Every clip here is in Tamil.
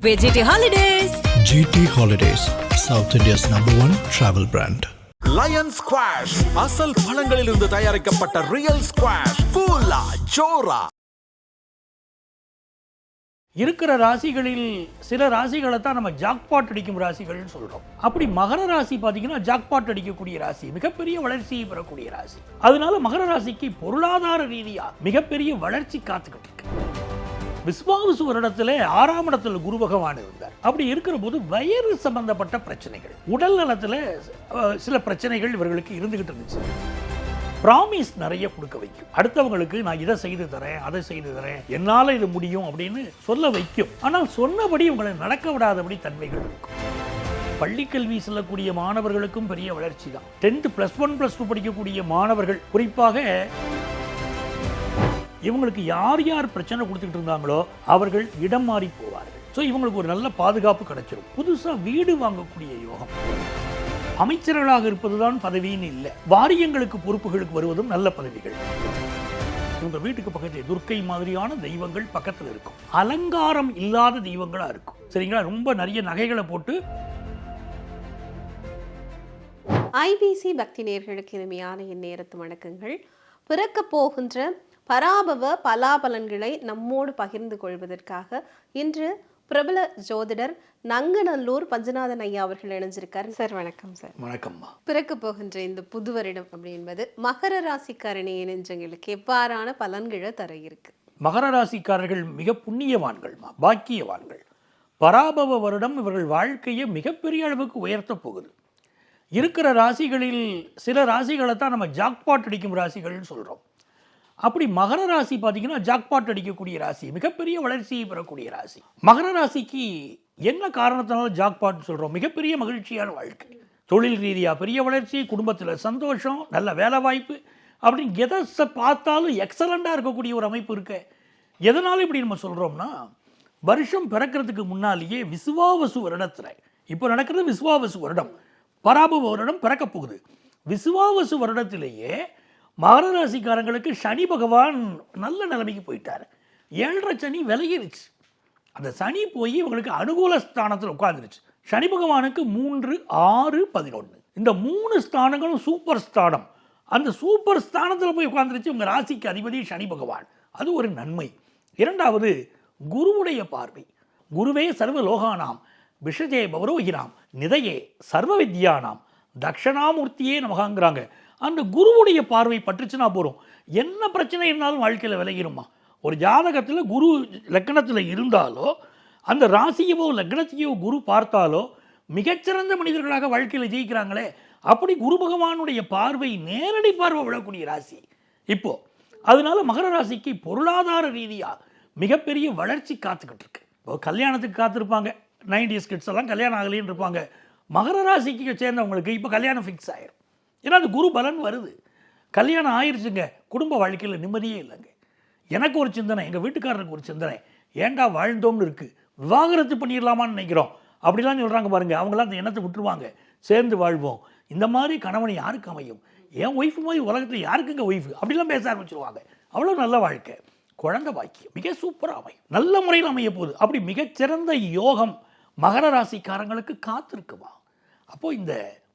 GT Holidays. GT Holidays, South India's #1 travel brand. Lion squash அசல் பழங்களிலிருந்து தயாரிக்கப்பட்ட ரியல் ஸ்குவாஷ் ஃபுல்லா ஜோரா. இருக்கிற ராசிகளில் சில ராசிகளை தான் நம்ம ஜாக்பாட் அடிக்கும் ராசிகள்னு சொல்றோம். அப்படி மகர ராசி பார்த்தீங்கன்னா ஜாக்பாட் அடிக்கக்கூடிய ராசி, மிகப்பெரிய வளர்ச்சியை பெறக்கூடிய ராசி. அதனால மகர ராசிக்கு பொருளாதார ரீதியா மிகப்பெரிய வளர்ச்சி காத்துக்கிட்டு இருக்கு. விஸ்வாவசு வருடத்துல 6ஆம் இடத்துல குரு பகவான் இருந்தார். அப்படி இருக்கிற போது வயிறு சம்பந்தப்பட்ட பிரச்சனைகள், உடல் நலத்துல சில பிரச்சனைகள் இவர்களுக்கு இருந்துகிட்டு இருந்துச்சு. ப்ராமிஸ் நிறைய கொடுக்க வைக்கும். அடுத்தவங்களுக்கு நான் இதை செய்து தரேன், அதை செய்து தரேன், என்னால இது முடியும் அப்படின்னு சொல்ல வைக்கும். ஆனால் சொன்னபடி உங்களை நடக்க விடாதபடி தன்மைகள் இருக்கும். பள்ளிக்கல்வி செல்லக்கூடிய மாணவர்களுக்கும் பெரிய வளர்ச்சி தான். 10th +1 +2 படிக்கக்கூடிய மாணவர்கள் குறிப்பாக இவங்களுக்கு யார் யார் பிரச்சனை கொடுத்துட்டு இருந்தாங்களோ அவர்கள் இடம் மாறி போவார்கள். ஸோ இவங்களுக்கு ஒரு நல்ல பாதுகாப்பு கிடைச்சிடும். புதுசாக வீடு வாங்கக்கூடிய யோகம். அமைச்சர்களாக இருப்பதுதான் பதவின்னு இல்லை, வாரியங்களுக்கு பொறுப்புகளுக்கு வருவதும் நல்ல பதவிகள். உங்க வீட்டுக்கு பக்கத்தில் துர்க்கை மாதிரியான தெய்வங்கள் பக்கத்தில் இருக்கும். அலங்காரம் இல்லாத தெய்வங்களா இருக்கும். சரிங்களா? ரொம்ப நிறைய நகைகளை போட்டு. ஐபிசி பக்தி நேயர்களுக்கு இனிமையான இந்நேரத்து வணக்கங்கள். பிறக்க போகின்ற பராபவ பலாபலன்களை நம்மோடு பகிர்ந்து கொள்வதற்காக இன்று பிரபல ஜோதிடர் நங்கநல்லூர் பஞ்சநாதன் ஐயா அவர்கள் இணைஞ்சிருக்கார். சார் வணக்கம். சார் வணக்கம்மா. பிறக்க போகின்ற இந்த புது வருடம் அப்படின்பது மகர ராசிக்காரணிய நெஞ்சங்களுக்கு எவ்வாறான பலன்களை தர இருக்கு? மகர ராசிக்காரர்கள் மிக புண்ணியவான்கள், பாக்கியவான்கள். பராபவ வருடம் இவர்கள் வாழ்க்கையை மிகப்பெரிய அளவுக்கு உயர்த்த போகுது. இருக்கிற ராசிகளில் சில ராசிகளை தான் நம்ம ஜாக்பாட் அடிக்கும் ராசிகள்னு சொல்றோம். அப்படி மகர ராசி பார்த்தீங்கன்னா ஜாக்பாட் அடிக்கக்கூடிய ராசி, மிகப்பெரிய வளர்ச்சியை பெறக்கூடிய ராசி. மகர ராசிக்கு என்ன காரணத்தினால ஜாக்பாட் சொல்கிறோம்? மிகப்பெரிய மகிழ்ச்சியான வாழ்க்கை, தொழில் ரீதியாக பெரிய வளர்ச்சி, குடும்பத்தில் சந்தோஷம், நல்ல வேலை வாய்ப்பு, அப்படின்னு எதை பார்த்தாலும் எக்ஸலண்ட்டாக இருக்கக்கூடிய ஒரு அமைப்பு இருக்கு. எதனால இப்படி நம்ம சொல்கிறோம்னா, வருஷம் பிறக்கிறதுக்கு முன்னாலேயே விசுவாவசு வருடத்தில், இப்போ நடக்கிறது விசுவாவசு வருடம், பராபவ வருடம் பிறக்க போகுது. விசுவாவசு வருடத்திலேயே மகர ராசிக்காரங்களுக்கு சனி பகவான் நல்ல நிலைமைக்கு போயிட்டார். 7.5 சனி விலகிருச்சு. அந்த சனி போய் இவங்களுக்கு அனுகூல ஸ்தானத்தில் உட்கார்ந்துருச்சு. சனி பகவானுக்கு 3, 6, 11 இந்த 3 ஸ்தானங்களும் சூப்பர் ஸ்தானம். அந்த சூப்பர் ஸ்தானத்தில் போய் உட்கார்ந்துருச்சு உங்கள் ராசிக்கு அதிபதி சனி பகவான். அது ஒரு நன்மை. இரண்டாவது, குருவுடைய பார்வை. குருவே சர்வ லோகானாம் விஷஜே பவரோகினாம் நிதையே சர்வ வித்யானாம் தக்ஷணாமூர்த்தியே நமகாங்கிறாங்க. அந்த குருவுடைய பார்வை பற்றுச்சுன்னா போகிறோம், என்ன பிரச்சனை இருந்தாலும் வாழ்க்கையில் விலகிருமா. ஒரு ஜாதகத்தில் குரு லக்னத்தில் இருந்தாலோ, அந்த ராசியவோ லக்னத்தையோ குரு பார்த்தாலோ மிகச்சிறந்த மனிதர்களாக வாழ்க்கையில் ஜெயிக்கிறாங்களே. அப்படி குரு பகவானுடைய பார்வை, நேரடி பார்வை விழக்கூடிய ராசி இப்போ. அதனால மகர ராசிக்கு பொருளாதார ரீதியாக மிகப்பெரிய வளர்ச்சி காத்துக்கிட்டு இருக்கு. இப்போ கல்யாணத்துக்கு காத்திருப்பாங்க, 90s கிட்ஸ் எல்லாம் கல்யாணம் ஆகலைன்னு இருப்பாங்க. மகர ராசிக்கு சேர்ந்தவங்களுக்கு இப்போ கல்யாணம் ஃபிக்ஸ் ஆயிரும். ஏன்னா அது குரு பலன் வருது. கல்யாணம் ஆயிடுச்சுங்க, குடும்ப வாழ்க்கையில் நிம்மதியே இல்லைங்க. எனக்கு ஒரு சிந்தனை, எங்கள் வீட்டுக்காரருக்கு ஒரு சிந்தனை, ஏண்டா வாழ்ந்தோம்னு இருக்குது, விவாகரத்து பண்ணிடலாமான்னு நினைக்கிறோம் அப்படிலாம் சொல்கிறாங்க பாருங்க. அவங்களாம் அந்த எண்ணத்தை விட்டுருவாங்க, சேர்ந்து வாழ்வோம். இந்த மாதிரி கணவன் யாருக்கு அமையும்? என் ஒய்ஃபு மாதிரி உலகத்தில் யாருக்குங்க ஒய்ஃபு அப்படிலாம் பேச ஆரம்பிச்சிருவாங்க. அவ்வளோ நல்ல வாழ்க்கை, குழந்தை பாக்கியம் மிக சூப்பராக அமையும், நல்ல முறையில் அமைய போகுது. அப்படி மிகச்சிறந்த யோகம் மகர ராசிக்காரங்களுக்கு காத்திருக்குமா. அப்போது இந்த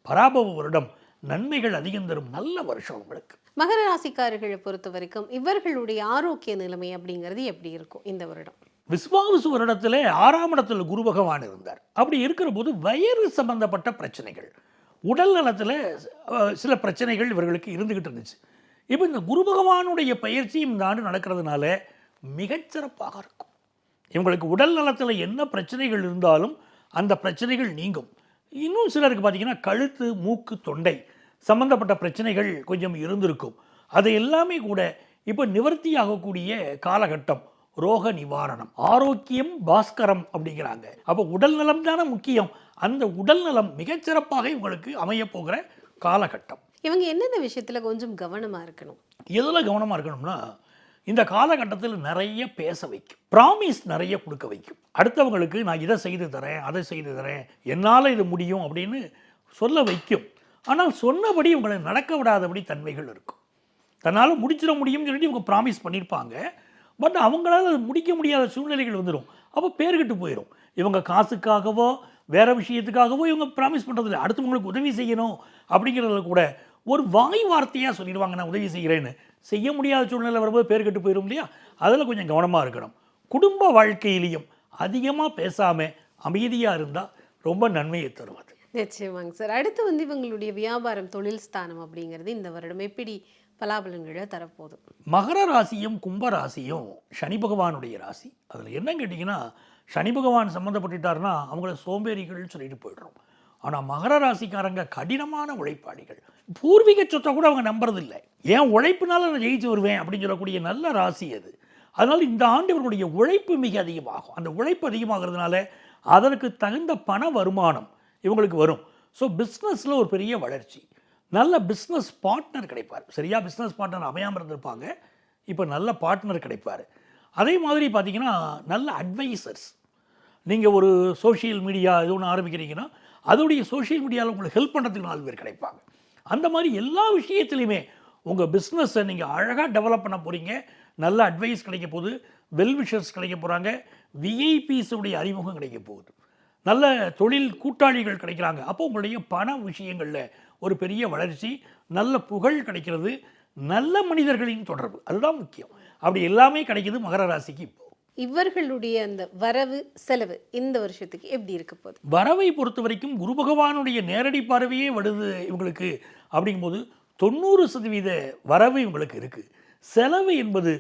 பராபவ வருடம் நன்மைகள் அதிகம் தரும் நல்ல வருஷம் உங்களுக்கு. மகர ராசிக்காரர்களை பொறுத்த வரைக்கும் இவர்களுடைய ஆரோக்கிய நிலைமை அப்படிங்கிறது எப்படி இருக்கும் இந்த வருடம்? விஸ்வாவசு வருடத்தில் 6ஆம் இடத்துல குரு பகவான் இருந்தார். அப்படி இருக்கிற போது வயிறு சம்பந்தப்பட்ட பிரச்சனைகள், உடல் நலத்தில் சில பிரச்சனைகள் இவர்களுக்கு இருந்துகிட்டு இருந்துச்சு. இப்போ இந்த குரு பகவானுடைய பயிற்சியும் இந்த ஆண்டு நடக்கிறதுனால மிகச்சிறப்பாக இருக்கும். இவங்களுக்கு உடல் நலத்தில் என்ன பிரச்சனைகள் இருந்தாலும் அந்த பிரச்சனைகள் நீங்கும். இன்னும் சிலருக்கு பார்த்தீங்கன்னா கழுத்து, மூக்கு, தொண்டை சம்பந்தப்பட்ட பிரச்சனைகள் கொஞ்சம் இருந்திருக்கும். அது எல்லாமே கூட இப்போ நிவர்த்தி ஆகக்கூடிய காலகட்டம். ரோக நிவாரணம், ஆரோக்கியம் பாஸ்கரம் அப்படிங்கிறாங்க. அப்போ உடல் நலம் தானே முக்கியம். அந்த உடல் நலம் மிகச்சிறப்பாக இவங்களுக்கு அமைய போகிற காலகட்டம். இவங்க என்னென்ன விஷயத்துல கொஞ்சம் கவனமா இருக்கணும்? எதில் கவனமாக இருக்கணும்னா, இந்த காலகட்டத்தில் நிறைய பேச வைக்கும், ப்ராமிஸ் நிறைய கொடுக்க வைக்கும். அடுத்தவங்களுக்கு நான் இதை செய்து தரேன், அதை செய்து தரேன், என்னால் இது முடியும் அப்படின்னு சொல்ல வைக்கும். ஆனால் சொன்னபடி இவங்களை நடக்க விடாதபடி தன்மைகள் இருக்கும். தன்னால் முடிச்சிட முடியும்னு சொல்லிட்டு இவங்க ப்ராமிஸ் பண்ணியிருப்பாங்க. பட் அவங்களால அது முடிக்க முடியாத சூழ்நிலைகள் வந்துடும். அப்போ பேர்கிட்டு போயிடும். இவங்க காசுக்காகவோ வேற விஷயத்துக்காகவோ இவங்க ப்ராமிஸ் பண்ணுறதில்ல. அடுத்தவங்களுக்கு உதவி செய்யணும் அப்படிங்கிறதுல கூட ஒரு வாய் வார்த்தையாக சொல்லிடுவாங்க, நான் உதவி செய்கிறேன்னு. செய்ய முடியாத சூழ்நிலை வரும்போது பேர் கெட்டு போயிடும் இல்லையா? அதில் கொஞ்சம் கவனமாக இருக்கணும். குடும்ப வாழ்க்கையிலையும் அதிகமாக பேசாமல் அமைதியாக இருந்தால் ரொம்ப நன்மையை தரும் அது. நிச்சயமாங்க சார். அடுத்து வந்து இவங்களுடைய வியாபாரம், தொழில் ஸ்தானம் அப்படிங்கிறது இந்த வருடம் எப்படி பலாபலன்களை தரப்போகுது? மகர ராசியும் கும்ப ராசியும் சனி பகவானுடைய ராசி. அதில் என்ன கேட்டிங்கன்னா, சனி பகவான் சம்மந்தப்பட்டுட்டாருன்னா அவங்கள சோம்பேறிகள்னு சொல்லிட்டு போய்டுறோம். ஆனால் மகர ராசிக்காரங்க கடினமான உழைப்பாளிகள். பூர்வீக சொத்தை கூட அவங்க நம்புறதில்லை. ஏன் உழைப்புனால நான் ஜெயிச்சு வருவேன் அப்படின்னு சொல்லக்கூடிய நல்ல ராசி அது. அதனால் இந்த ஆண்டு இவர்களுடைய உழைப்பு மிக அதிகமாகும். அந்த உழைப்பு அதிகமாகிறதுனால அதற்கு தகுந்த பண வருமானம் இவங்களுக்கு வரும். ஸோ பிஸ்னஸில் ஒரு பெரிய வளர்ச்சி, நல்ல பிஸ்னஸ் பார்ட்னர் கிடைப்பார். சரியா பிஸ்னஸ் பார்ட்னர் அமையாமல் இருந்திருப்பாங்க, இப்போ நல்ல பார்ட்னர் கிடைப்பார். அதே மாதிரி பார்த்தீங்கன்னா நல்ல அட்வைசர்ஸ். நீங்கள் ஒரு சோஷியல் மீடியா இது ஒன்று ஆரம்பிக்கிறீங்கன்னா அதோடைய சோஷியல் மீடியாவில் உங்களுக்கு ஹெல்ப் பண்ணுறதுக்கு 4 பேர் கிடைப்பாங்க. அந்த மாதிரி எல்லா விஷயத்துலையுமே உங்கள் பிஸ்னஸை நீங்கள் அழகாக டெவலப் பண்ண போகிறீங்க. நல்ல அட்வைஸ் கிடைக்க போகுது, வெல்விஷர்ஸ் கிடைக்க போகிறாங்க, விஐபிஸுடைய அறிமுகம் கிடைக்க போகுது, நல்ல தொழில் கூட்டாளிகள் கிடைக்கிறாங்க. அப்போ உங்களுடைய பண விஷயங்களில் ஒரு பெரிய வளர்ச்சி, நல்ல புகழ் கிடைக்கிறது, நல்ல மனிதர்களின் தொடர்பு, அதுதான் முக்கியம். அப்படி எல்லாமே கிடைக்கிது மகர ராசிக்கு. இப்போ இவர்களுடைய அந்த வரவு செலவு இந்த வருஷத்துக்கு எப்படி இருக்க போகுது? வரவை பொறுத்த வரைக்கும் குரு பகவானுடைய நேரடி பார்வையே வருது இவங்களுக்கு. அப்படிங்கும்போது 90% வரவு இவங்களுக்கு இருக்குது. செலவு என்பது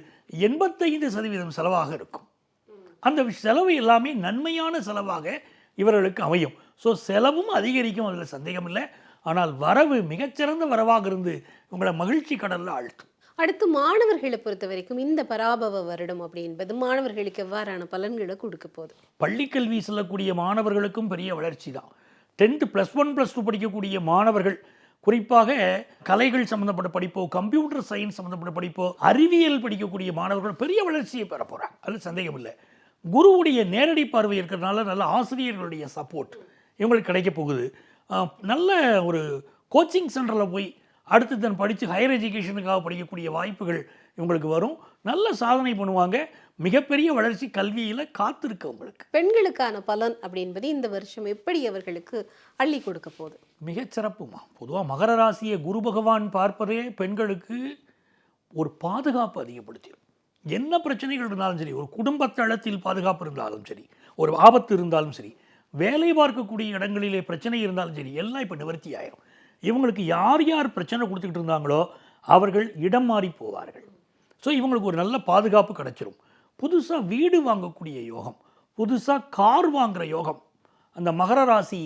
85% செலவாக இருக்கும். அந்த செலவு எல்லாமே நன்மையான செலவாக இவர்களுக்கு அமையும். ஸோ செலவும் அதிகரிக்கும், அதில் சந்தேகம் இல்லை. ஆனால் வரவு மிகச்சிறந்த வரவாக இருந்து உங்களை மகிழ்ச்சி கடலில் ஆழ்த்தும். அடுத்து மாணவர்களை பொறுத்த வரைக்கும் இந்த பராபவ வருடம் அப்படின்பது மாணவர்களுக்கு எவ்வாறான பலன்களை கொடுக்க போகுது? பள்ளிக்கல்வி செல்லக்கூடிய மாணவர்களுக்கும் பெரிய வளர்ச்சி தான். 10th +1 +2 படிக்கக்கூடிய மாணவர்கள், குறிப்பாக கலைகள் சம்மந்தப்பட்ட படிப்போ, கம்ப்யூட்டர் சயின்ஸ் சம்மந்தப்பட்ட படிப்போ, அறிவியல் படிக்கக்கூடிய மாணவர்கள் பெரிய வளர்ச்சியை பெற போகிறாங்க, அது சந்தேகம் இல்லை. குருவுடைய நேரடி பார்வை இருக்கிறதுனால நல்ல ஆசிரியர்களுடைய சப்போர்ட் இவங்களுக்கு கிடைக்க போகுது. நல்ல ஒரு கோச்சிங் சென்டரில் போய் அடுத்து தன் படித்து ஹையர் எஜுகேஷனுக்காக படிக்கக்கூடிய வாய்ப்புகள் இவங்களுக்கு வரும். நல்ல சாதனை பண்ணுவாங்க. மிகப்பெரிய வளர்ச்சி கல்வியில் காத்திருக்கு உங்களுக்கு. பெண்களுக்கான பலன் அப்படின்பது இந்த வருஷம் எப்படி அவர்களுக்கு அள்ளி கொடுக்க போகுது? மிகச்சிறப்புமா. பொதுவாக மகர ராசியை குரு பகவான் பார்ப்பதே பெண்களுக்கு ஒரு பாதுகாப்பு அதிகப்படுத்திடும். என்ன பிரச்சனைகள் இருந்தாலும் சரி, ஒரு குடும்ப தளத்தில் பாதுகாப்பு இருந்தாலும் சரி, ஒரு ஆபத்து இருந்தாலும் சரி, வேலை பார்க்கக்கூடிய இடங்களிலே பிரச்சனை இருந்தாலும் சரி, எல்லாம் இப்போ நிவர்த்தி ஆயிரும். இவங்களுக்கு யார் யார் பிரச்சனை கொடுத்துக்கிட்டு இருந்தாங்களோ அவர்கள் இடம் மாறி போவார்கள். ஸோ இவங்களுக்கு ஒரு நல்ல பாதுகாப்பு கிடைச்சிரும். புதுசாக வீடு வாங்கக்கூடிய யோகம், புதுசாக கார் வாங்குகிற யோகம் அந்த மகர ராசி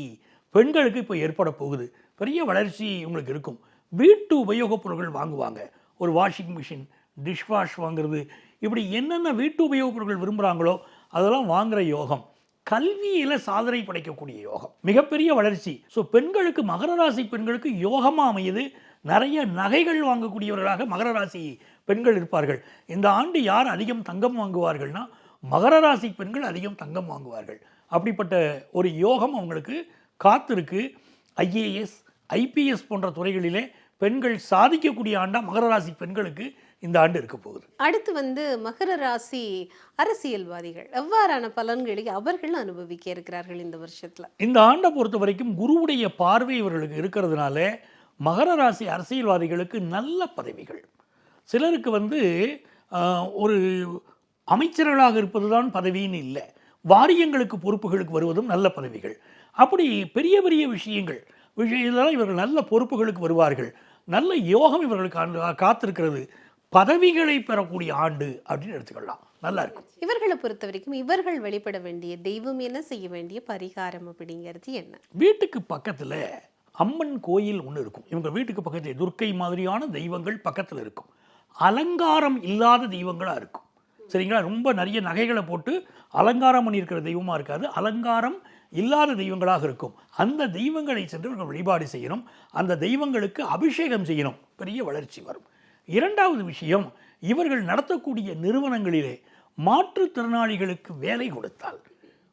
பெண்களுக்கு இப்போ ஏற்பட போகுது. பெரிய வளர்ச்சி இவங்களுக்கு இருக்கும். வீட்டு உபயோகப் பொருட்கள் வாங்குவாங்க. ஒரு வாஷிங் மிஷின், டிஷ்வாஷ் வாங்குறது, இப்படி என்னென்ன வீட்டு உபயோகப் பொருட்கள் விரும்புகிறாங்களோ அதெல்லாம் வாங்குகிற யோகம். கல்வியில் சாதனை படைக்கக்கூடிய யோகம், மிகப்பெரிய வளர்ச்சி. ஸோ பெண்களுக்கு, மகர ராசி பெண்களுக்கு யோகமாக அமையுது. நிறைய நகைகள் வாங்கக்கூடியவர்களாக மகர ராசி பெண்கள் இருப்பார்கள். இந்த ஆண்டு யார் அதிகம் தங்கம் வாங்குவார்கள்னா மகர ராசி பெண்கள் அதிகம் தங்கம் வாங்குவார்கள். அப்படிப்பட்ட ஒரு யோகம் அவங்களுக்கு காத்திருக்கு. IAS, IPS போன்ற துறைகளிலே பெண்கள் சாதிக்கக்கூடிய ஆண்டா மகர ராசி பெண்களுக்கு இந்த ஆண்டு இருக்க போகுது. அடுத்து வந்து மகர ராசி அரசியல்வாதிகள் எவ்வாறான பலன்களை அவர்கள் அனுபவிக்க இருக்கிறார்கள் இந்த வருஷத்துல? இந்த ஆண்டை பொறுத்த வரைக்கும் குருவுடைய பார்வை இவர்களுக்கு இருக்கிறதுனால மகர ராசி அரசியல்வாதிகளுக்கு நல்ல பதவிகள். சிலருக்கு வந்து ஒரு அமைச்சர்களாக இருப்பது தான் பதவின்னு இல்லை, வாரியங்களுக்கு பொறுப்புகளுக்கு வருவதும் நல்ல பதவிகள். அப்படி பெரிய பெரிய விஷயங்கள்லாம் இவர்கள் நல்ல பொறுப்புகளுக்கு வருவார்கள். நல்ல யோகம் இவர்களுக்கு காத்திருக்கிறது. பதவிகளை பெறக்கூடிய ஆண்டு அப்படின்னு எடுத்துக்கலாம், நல்லா இருக்கும். இவர்களை பொறுத்த வரைக்கும் இவர்கள் வழிபட வேண்டிய தெய்வம் என்ன, செய்ய வேண்டிய பரிகாரம் அப்படிங்கிறது என்ன? வீட்டுக்கு பக்கத்தில் அம்மன் கோயில் ஒன்று இருக்கும். இவங்க வீட்டுக்கு பக்கத்தில் துர்க்கை மாதிரியான தெய்வங்கள் பக்கத்தில் இருக்கும். அலங்காரம் இல்லாத தெய்வங்களாக இருக்கும். சரிங்களா? ரொம்ப நிறைய நகைகளை போட்டு அலங்காரம் பண்ணியிருக்கிற தெய்வமாக இருக்காது, அலங்காரம் இல்லாத தெய்வங்களாக இருக்கும். அந்த தெய்வங்களை சென்று இவர்கள் வழிபாடு செய்யணும். அந்த தெய்வங்களுக்கு அபிஷேகம் செய்யணும். பெரிய வளர்ச்சி வரும். இரண்டாவது விஷயம், இவர்கள் நடத்தக்கூடிய நிறுவனங்களிலே மாற்றுத்திறனாளிகளுக்கு வேலை கொடுத்தால்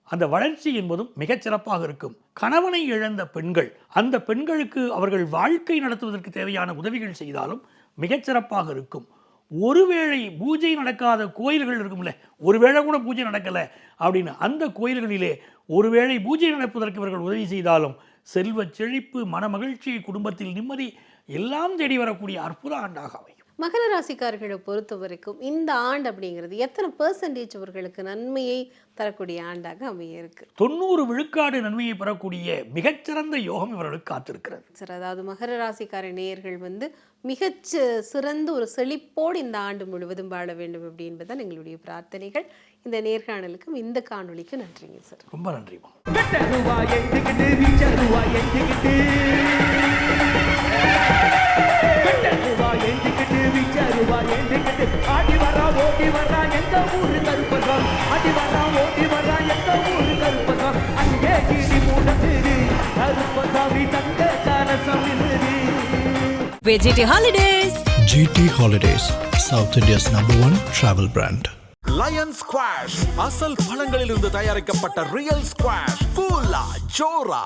அந்த வளர்ச்சி என்பதும் மிகச்சிறப்பாக இருக்கும். கணவனை இழந்த பெண்கள், அந்த பெண்களுக்கு அவர்கள் வாழ்க்கை நடத்துவதற்கு தேவையான உதவிகள் செய்தாலும் மிகச்சிறப்பாக இருக்கும். ஒருவேளை பூஜை நடக்காத கோயில்கள் இருக்கும்ல, ஒருவேளை கூட பூஜை நடக்கலை அப்படின்னு அந்த கோயில்களிலே ஒருவேளை பூஜை நடப்பதற்கு இவர்கள் உதவி செய்தாலும் செல்வ செழிப்பு, மனமகிழ்ச்சி, குடும்பத்தில் நிம்மதி எல்லாம் தேடி வரக்கூடிய அற்புத ஆண்டாக அமையும். மகர ராசிக்காரர்களை பொறுத்த வரைக்கும் இந்த ஆண்டு அப்படிங்கிறது எத்தனை % அவர்களுக்கு நன்மையை தரக்கூடிய ஆண்டாக அமைய இருக்கு? 90 விழுக்காடு நன்மையை பெறக்கூடிய மிகச்சிறந்த யோகம் இவர்களுக்கு காத்திருக்கிறது சார். அதாவது மகர ராசிக்கார நேயர்கள் மிகச் சிறந்த ஒரு செழிப்போடு இந்த ஆண்டு முழுவதும் வாழ வேண்டும் அப்படி என்பதுதான் எங்களுடைய பிரார்த்தனைகள். இந்த நேர்காணலுக்கும் இந்த காணொளிக்கு நன்றிங்க சார். ரொம்ப நன்றிமா. ஆடி வரா ஓடி வரா எந்த ஊரு கருப்பசாமி, ஆடி வரா ஓடி வரா எந்த ஊரு கருப்பசாமி, அங்கே கீழி மூடத்திரு கருப்பசாமி தங்க கரசம் GT Holidays. GT Holidays, South India's #1 travel brand. Lion squash அசல் பழங்களிலிருந்து தயாரிக்கப்பட்ட ரியல் ஸ்குவாஷ், கூலா, ஜோரா.